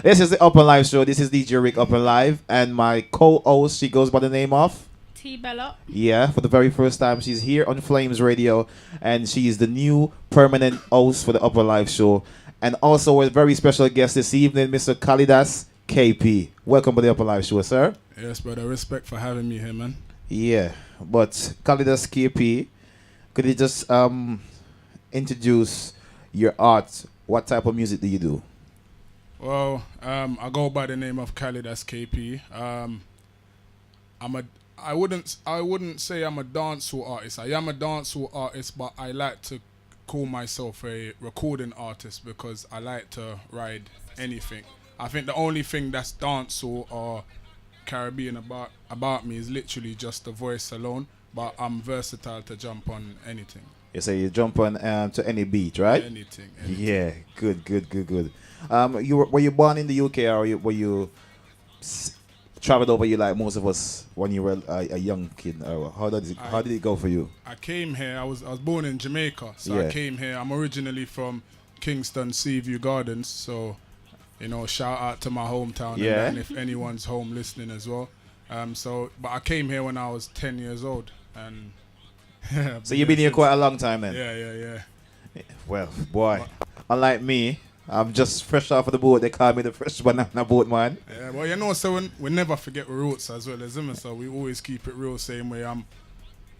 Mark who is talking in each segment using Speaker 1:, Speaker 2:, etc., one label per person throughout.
Speaker 1: This is the Open Live show. This is DJ Rick Open Live, and my co-host, she goes by the name of
Speaker 2: T Bella.
Speaker 1: Yeah. For the very first time, she's here on Flames Radio, and she is the new permanent host for the Open Live show, and also a very special guest this evening, Mr. Kalidas KP. Welcome to the Open Live show, sir.
Speaker 3: Yes, brother. Respect for having me here, man.
Speaker 1: Yeah, but Kalidas KP, could you just introduce your art? What type of music do you do?
Speaker 3: Well, I go by the name of Kalidas KP. I wouldn't say I'm a dancehall artist. I am a dancehall artist, but I like to call myself a recording artist because I like to ride anything. I think the only thing that's dancehall or Caribbean about me is literally just the voice alone, but I'm versatile to jump on anything.
Speaker 1: You say you jump on to any beat, right?
Speaker 3: Anything.
Speaker 1: Yeah, good. Were you born in the UK, or were you traveled over you like most of us when you were a young kid? Or how did it go for you?
Speaker 3: I came here. I was born in Jamaica, so
Speaker 1: Yeah.
Speaker 3: I came here. I'm originally from Kingston, Seaview Gardens, so shout out to my hometown.
Speaker 1: Yeah.
Speaker 3: And if anyone's home listening as well. But I came here when I was 10 years old, and
Speaker 1: So you've been here quite a long time then?
Speaker 3: Yeah.
Speaker 1: Well, boy, unlike me, I'm just fresh off of the boat. They call me the fresh banana boat man.
Speaker 3: Yeah, well, so we never forget our roots as well as him, so we always keep it real. Same way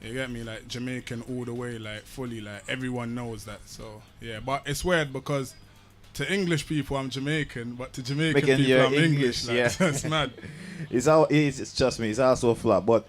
Speaker 3: you get me, like Jamaican all the way, like fully, like everyone knows that. So yeah, but it's weird because to English people I'm Jamaican, but to Jamaican people I'm English. Like,
Speaker 1: yeah.
Speaker 3: That's mad.
Speaker 1: It's just me. It's also a flop, but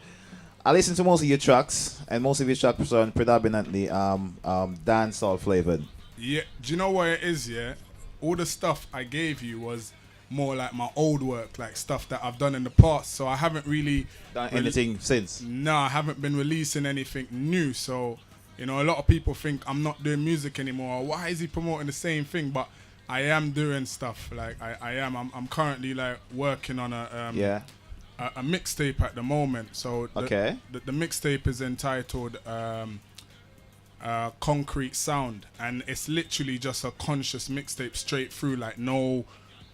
Speaker 1: I listen to most of your tracks, and most of your tracks are predominantly dancehall flavored.
Speaker 3: Yeah, do you know what it is? Yeah, all the stuff I gave you was more like my old work, like stuff that I've done in the past. So I haven't really
Speaker 1: Done anything since?
Speaker 3: No, I haven't been releasing anything new. So a lot of people think I'm not doing music anymore. Why is he promoting the same thing? But I am doing stuff. Like I am. I'm currently like working on a mixtape at the moment. So the mixtape is entitled Concrete Sound, and it's literally just a conscious mixtape straight through, like no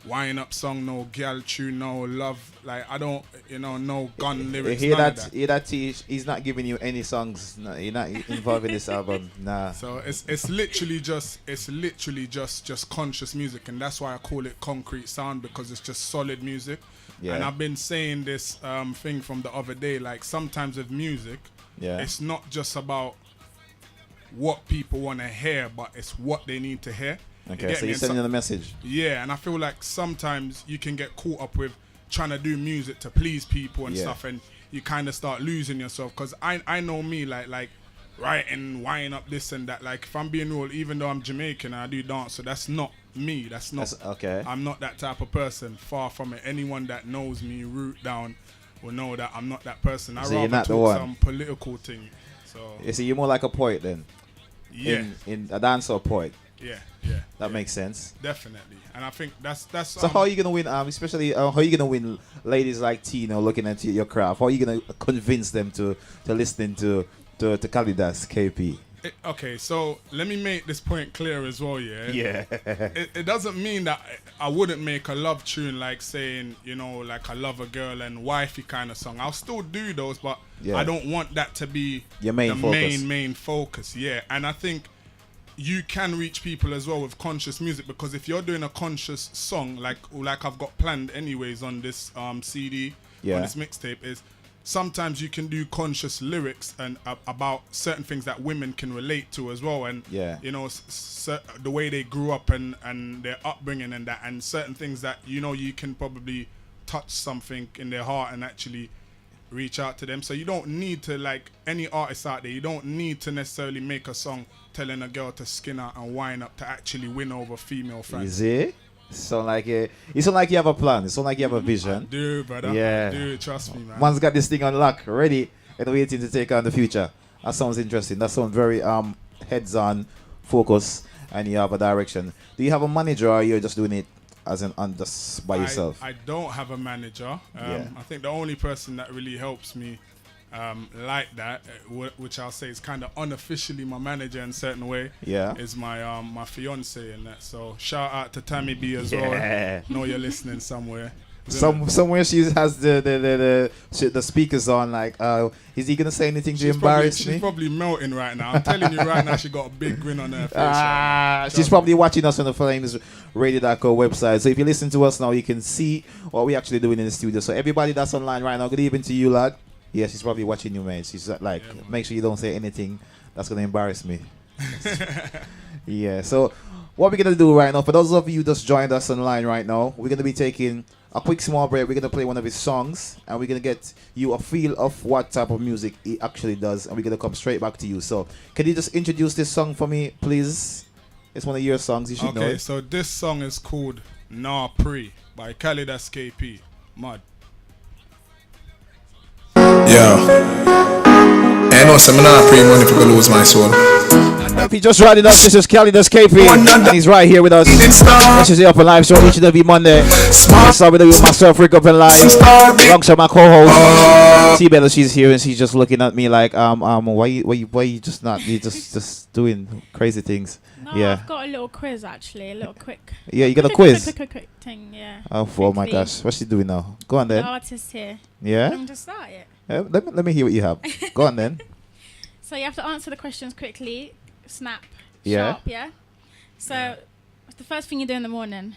Speaker 3: wind up song, no gal tune, no love, like I don't, no gun lyrics.
Speaker 1: Hear that? He's not giving you any songs. No, you're not involved in this album. Nah.
Speaker 3: So it's literally just conscious music, and that's why I call it Concrete Sound, because it's just solid music.
Speaker 1: Yeah.
Speaker 3: And I've been saying this thing from the other day, like sometimes with music, it's not just about what people want to hear, but it's what they need to hear.
Speaker 1: Okay, so you're sending them a message.
Speaker 3: Yeah, and I feel like sometimes you can get caught up with trying to do music to please people and stuff, and you kind of start losing yourself. Because I know me, like writing, winding up this and that. Like if I'm being real, even though I'm Jamaican and I do dance, so that's not me. That's
Speaker 1: okay.
Speaker 3: I'm not that type of person. Far from it. Anyone that knows me root down will know that I'm not that person. I rather talk some political thing. So
Speaker 1: you see, you're more like a poet then.
Speaker 3: Yeah.
Speaker 1: In a dancehall poet.
Speaker 3: Yeah.
Speaker 1: That makes sense.
Speaker 3: Definitely, and I think that's.
Speaker 1: So how are you gonna win? Especially how are you gonna win ladies like Tino looking at your craft? How are you gonna convince them to listening to Kalidas KP?
Speaker 3: Okay, so let me make this point clear as well.
Speaker 1: Yeah.
Speaker 3: It doesn't mean that I wouldn't make a love tune, like saying like I love a girl and wifey kind of song. I'll still do those, but I don't want that to be
Speaker 1: your main focus.
Speaker 3: main focus. Yeah, and I think you can reach people as well with conscious music, because if you're doing a conscious song like I've got planned anyways on this CD, on this mixtape, is sometimes you can do conscious lyrics and about certain things that women can relate to as well, and the way they grew up and their upbringing and that, and certain things that you can probably touch something in their heart and actually reach out to them. So you don't need to, like any artist out there, you don't need to necessarily make a song telling a girl to skin out and wind up to actually win over female fans.
Speaker 1: Is it? So like it sound like you have a plan. It sound like you have a vision.
Speaker 3: I do, brother.
Speaker 1: Yeah.
Speaker 3: I do, trust me, man.
Speaker 1: Man's got this thing on lock, ready and waiting to take on the future. That sounds interesting. That sounds very heads on, focus, and you have a direction. Do you have a manager, or you're just doing it as just by yourself?
Speaker 3: I don't have a manager. I think the only person that really helps me like that, which I'll say is kind of unofficially my manager in a certain way.
Speaker 1: Yeah.
Speaker 3: Is my my fiance and that. So shout out to Tammy B as well. Know you're listening somewhere.
Speaker 1: Somewhere she has the speakers on. Like, is he gonna say anything to embarrass me?
Speaker 3: She's probably melting right now. I'm telling you right now, she got a big grin on her face.
Speaker 1: She's probably watching us on the Flames Radio.co website. So if you listen to us now, you can see what we're actually doing in the studio. So everybody that's online right now, good evening to you, lad. Yeah, she's probably watching you, man. She's like, make sure you don't say anything that's gonna embarrass me. Yeah. So what we're gonna do right now, for those of you just joined us online right now, we're gonna be taking a quick small break. We're gonna play one of his songs, and we're gonna get you a feel of what type of music he actually does, and we're gonna come straight back to you. So, can you just introduce this song for me, please? It's one of your songs. You should know it.
Speaker 3: Okay, so this song is called Nah Pre by Kalidas KP. Mud.
Speaker 2: Yeah. Ain't no seminar pre money if you lose my soul.
Speaker 1: If you just riding up, this is Kalidas KP, and he's right here with us. This is the Up and Live show each and every Monday. I start with myself, Rick Up and Live, alongside my co-host T-Bella. She's here and she's just looking at me like, why you just not? You just doing crazy things.
Speaker 4: No,
Speaker 1: Yeah.
Speaker 4: I've got a little quiz actually, a little quick.
Speaker 1: Yeah, you got a quiz.
Speaker 4: Quick thing, yeah.
Speaker 1: Oh my gosh, what's she doing now? Go on
Speaker 4: The
Speaker 1: then.
Speaker 4: artist here.
Speaker 1: Yeah.
Speaker 4: I'm just start it.
Speaker 1: Let me hear what you have. Go on then.
Speaker 4: So you have to answer the questions quickly. Snap.
Speaker 1: Yeah.
Speaker 4: Sharp, yeah. So what's the first thing you do in the morning?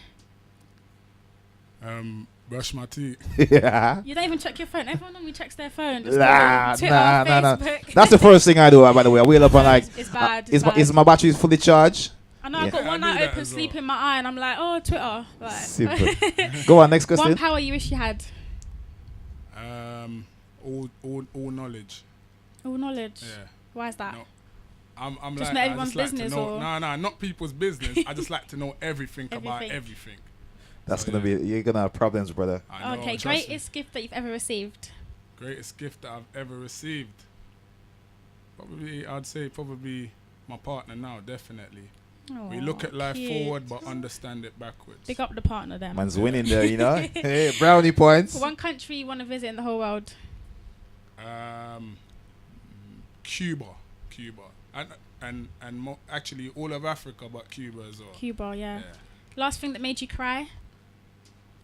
Speaker 3: Brush my teeth.
Speaker 1: Yeah.
Speaker 4: You don't even check your phone. Everyone normally checks their phone. Just
Speaker 1: Nah.
Speaker 4: Twitter, Facebook.
Speaker 1: That's the first thing I do. By the way, I wheel up and like,
Speaker 4: It's bad.
Speaker 1: is my battery fully charged?
Speaker 4: I know
Speaker 1: Yeah.
Speaker 4: I've got one
Speaker 3: I do
Speaker 4: eye
Speaker 3: that
Speaker 4: open,
Speaker 3: as well.
Speaker 4: sleep in my eye, and I'm like, oh, Twitter. Like.
Speaker 1: Super. Go on, next
Speaker 4: One
Speaker 1: question.
Speaker 4: power you wish you had.
Speaker 3: All knowledge.
Speaker 4: All knowledge.
Speaker 3: Yeah.
Speaker 4: Why is that?
Speaker 3: No. I'm
Speaker 4: Just
Speaker 3: like,
Speaker 4: know
Speaker 3: I
Speaker 4: everyone's
Speaker 3: just like
Speaker 4: business
Speaker 3: to know,
Speaker 4: or-
Speaker 3: No, not people's business. I just like to know everything about
Speaker 4: Everything.
Speaker 3: everything.
Speaker 1: That's
Speaker 3: So,
Speaker 1: gonna
Speaker 3: yeah.
Speaker 1: be. You're gonna have problems, brother.
Speaker 3: I know,
Speaker 4: Okay,
Speaker 3: trust me.
Speaker 4: greatest gift that you've ever received.
Speaker 3: Greatest gift that I've ever received. I'd say probably my partner now, definitely. We look at life
Speaker 4: cute.
Speaker 3: forward but understand it backwards.
Speaker 4: Pick up the partner then.
Speaker 1: Man's winning there, you know. Hey, brownie points.
Speaker 4: One country you want to visit in the whole world.
Speaker 3: Cuba, and actually all of Africa, but Cuba as well.
Speaker 4: Cuba, yeah.
Speaker 3: Yeah.
Speaker 4: Last thing that made you cry?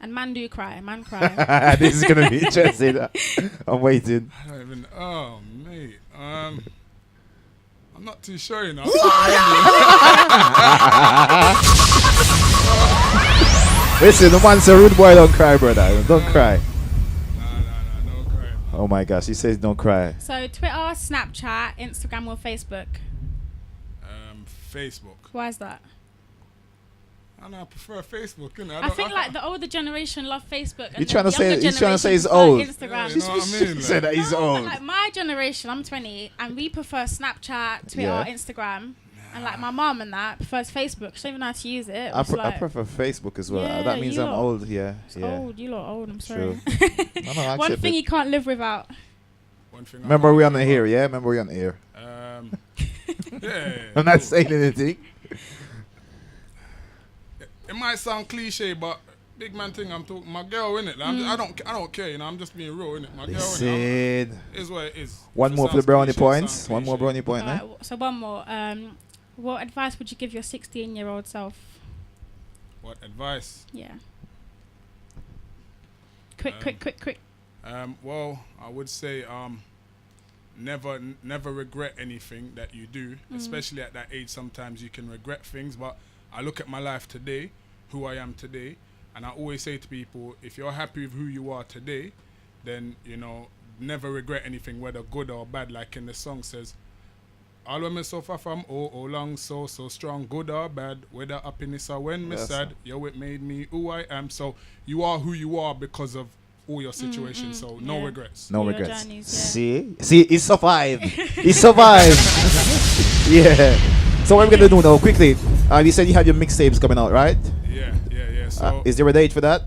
Speaker 4: And man do cry, man cry.
Speaker 1: This is gonna be interesting. I'm waiting.
Speaker 3: I don't even. Oh, mate. I'm not too sure, you know.
Speaker 1: Listen, the man's a rude boy. Don't cry, brother. Don't cry.
Speaker 3: Nah, no crying.
Speaker 1: Oh my gosh, he says don't cry.
Speaker 4: So Twitter, Snapchat, Instagram or Facebook?
Speaker 3: Facebook.
Speaker 4: Why is that?
Speaker 3: I prefer Facebook, you know.
Speaker 4: I think like the older generation love Facebook. And
Speaker 1: You trying to
Speaker 4: the younger
Speaker 1: say- you trying to say
Speaker 4: generation
Speaker 1: he's
Speaker 4: prefer
Speaker 1: old?
Speaker 4: Instagram.
Speaker 3: Yeah, you know what I mean?
Speaker 1: He said that he's
Speaker 4: No, but
Speaker 1: old.
Speaker 4: like my generation, I'm 20, and we prefer Snapchat, Twitter,
Speaker 1: Yeah.
Speaker 4: Instagram, and like my mum and that prefers Facebook. She don't even know how to use it.
Speaker 1: I
Speaker 4: It's like,
Speaker 1: prefer Facebook as well.
Speaker 4: Yeah,
Speaker 1: That means
Speaker 4: you
Speaker 1: I'm
Speaker 4: lot-
Speaker 1: old. Yeah. Yeah.
Speaker 4: Old, you lot old. I'm sorry.
Speaker 1: True. No, I
Speaker 4: One
Speaker 1: accept
Speaker 4: thing
Speaker 1: it.
Speaker 4: you can't live without.
Speaker 3: One thing. I
Speaker 1: Remember
Speaker 3: can't
Speaker 1: we on the
Speaker 3: remember.
Speaker 1: air, yeah? Remember we on the air.
Speaker 3: Yeah.
Speaker 1: I'm not saying anything.
Speaker 3: It might sound cliche, but big man thing. I'm talking my girl in it. Like, I don't care. You know, I'm just being real in it. My girl in it.
Speaker 1: Listen.
Speaker 3: Is what it is.
Speaker 1: One
Speaker 3: If it
Speaker 1: more for the
Speaker 3: sounds
Speaker 1: brownie
Speaker 3: cliche, it
Speaker 1: points.
Speaker 3: sounds
Speaker 1: One more
Speaker 3: cliche.
Speaker 1: brownie point, eh?
Speaker 4: Alright, so one more. What advice would you give your 16-year-old self?
Speaker 3: What advice?
Speaker 4: Yeah. Quick.
Speaker 3: Well, I would say never regret anything that you do, especially at that age. Sometimes you can regret things, but I look at my life today, who I am today, and I always say to people, if you're happy with who you are today, then, you know, never regret anything, whether good or bad. Like in the song says, all when me suffer from oh long so strong, good or bad, whether happiness or when me
Speaker 1: Yes.
Speaker 3: sad, yo, it made me who I am. So you are who you are because of all your situations. So no
Speaker 4: yeah.
Speaker 3: regrets.
Speaker 1: No
Speaker 4: Your
Speaker 1: regrets.
Speaker 4: journeys, yeah.
Speaker 1: See, he survived. He survived. Yeah. So what we're gonna do now, quickly? You said you have your mixtapes coming out, right?
Speaker 3: Yeah. So
Speaker 1: Is there a date for that?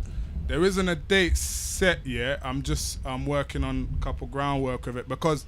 Speaker 3: there isn't a date set yet. I'm working on a couple groundwork of it because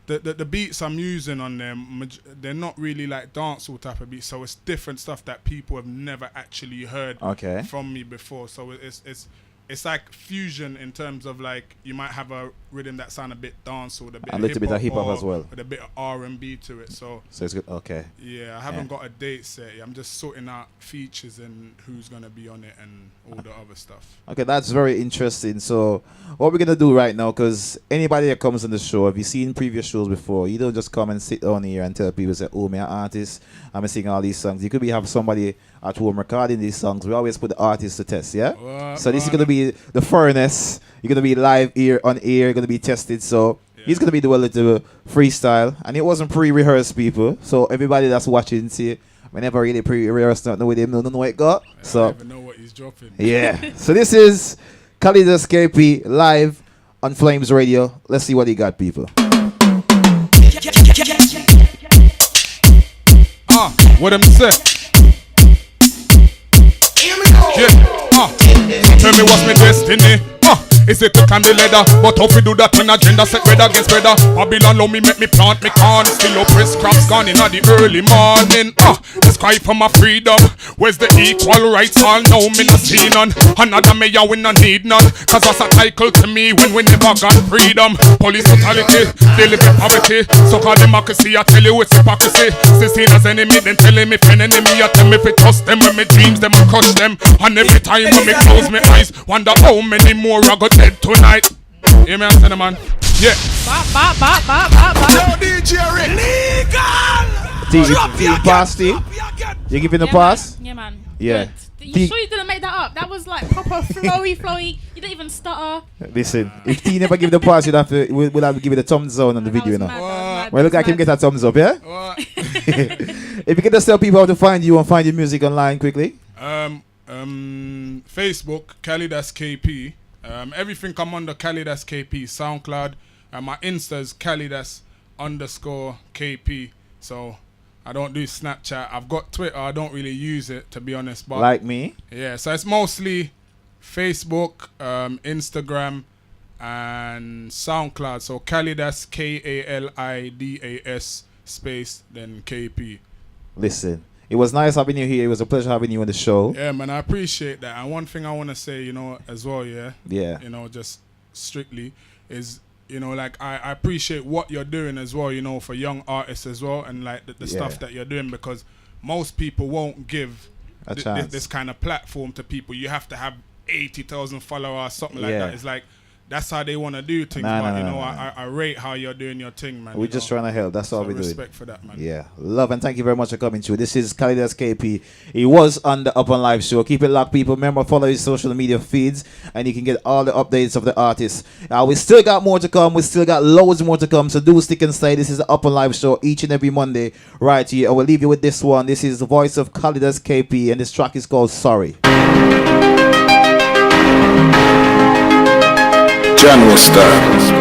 Speaker 3: the beats I'm using on them, they're not really like dancehall type of beats. So it's different stuff that people have never actually heard
Speaker 1: Okay.
Speaker 3: from me before. So it's it's like fusion in terms of like you might have a rhythm that sound a bit dancehall, a bit
Speaker 1: A little bit of hip-hop
Speaker 3: or
Speaker 1: as well.
Speaker 3: with a bit of R&B to it. So
Speaker 1: So it's good. Okay.
Speaker 3: yeah, I haven't got a date set yet. I'm just sorting out features and who's gonna be on it and all the other stuff.
Speaker 1: Okay, that's very interesting. So, what we're gonna do right now, because anybody that comes on the show, if you've seen previous shows before, you don't just come and sit down here and tell people, say, "Oh, me an artist, I'm singing all these songs." You could be have somebody at home recording these songs. We always put the artist to test, yeah. So this is gonna be the furnace. You're gonna be live here on air. You're gonna be tested. So. He's gonna be doing a little freestyle, and it wasn't pre-rehearsed, people. So everybody that's watching, see, we never really pre-rehearsed nothing with him. No know what it got.
Speaker 3: I
Speaker 1: So
Speaker 3: don't even know what he's dropping.
Speaker 1: yeah. So this is Khalidus KP live on Flames Radio. Let's see what he got, people.
Speaker 3: What them say? Yeah. Tell me what's my destiny? Is it to climb the ladder? But how we do that when agenda set red against red? Babylon love me, make me plant me corn. Still oppressed crops gone in the early morning. This cry for my freedom. Where's the equal rights? All now me no see none. Another mayor we no need none. Cause what's a title to me when we never got freedom? Police brutality, they live in poverty. So called democracy, I tell you it's hypocrisy. Since seen as enemy, then telling me friend enemy. I tell me if it trust them when me dreams them I crush them. And every time when me close my eyes, wonder how many more I got dead tonight. Hear me, I'm man. Yeah.
Speaker 2: Yo, DJ Rick.
Speaker 1: T Pasty, you giving the pass?
Speaker 4: Yeah, man.
Speaker 1: Yeah.
Speaker 4: Good. You sure you didn't make that up? That was like proper flowy. You didn't even stutter.
Speaker 1: Listen, if T never give the pass, you'd have to. We'll have to give it a thumbs down on the video, you know. Well, look like him get a thumbs up, yeah.
Speaker 3: What?
Speaker 1: If you could just tell people how to find you and find your music online quickly.
Speaker 3: Facebook, Khalidus KP. Everything come under Khalidus KP. SoundCloud. My Insta is Khalidus_KP. So I don't do Snapchat. I've got Twitter. I don't really use it, to be honest. But
Speaker 1: Like me.
Speaker 3: yeah, so it's mostly Facebook, Instagram, and SoundCloud. So Khalidus, KALIDAS space then KP.
Speaker 1: Listen, it was nice having you here. It was a pleasure having you on the show.
Speaker 3: Yeah, man, I appreciate that. And one thing I want to say, you know, as well, yeah, you know, just strictly is, you know, like I appreciate what you're doing as well, you know, for young artists as well, and like the stuff that you're doing, because most people won't give
Speaker 1: A chance.
Speaker 3: this kind of platform to people. You have to have 80,000 followers, something like that. It's like that's how they want to do things. But you know, I rate how you're doing your thing, man.
Speaker 1: We're just trying to help. That's all we're doing.
Speaker 3: Respect for that, man.
Speaker 1: Yeah, love and thank you very much for coming through. This is Khalidus KP. He was on the Up on Live show. Keep it locked, people. Remember, follow his social media feeds, and you can get all the updates of the artists. We still got more to come. We still got loads more to come. So do stick and stay. This is the Up on Live show each and every Monday, right here. I will leave you with this one. This is the voice of Khalidus KP, and this track is called Sorry.
Speaker 2: General Style.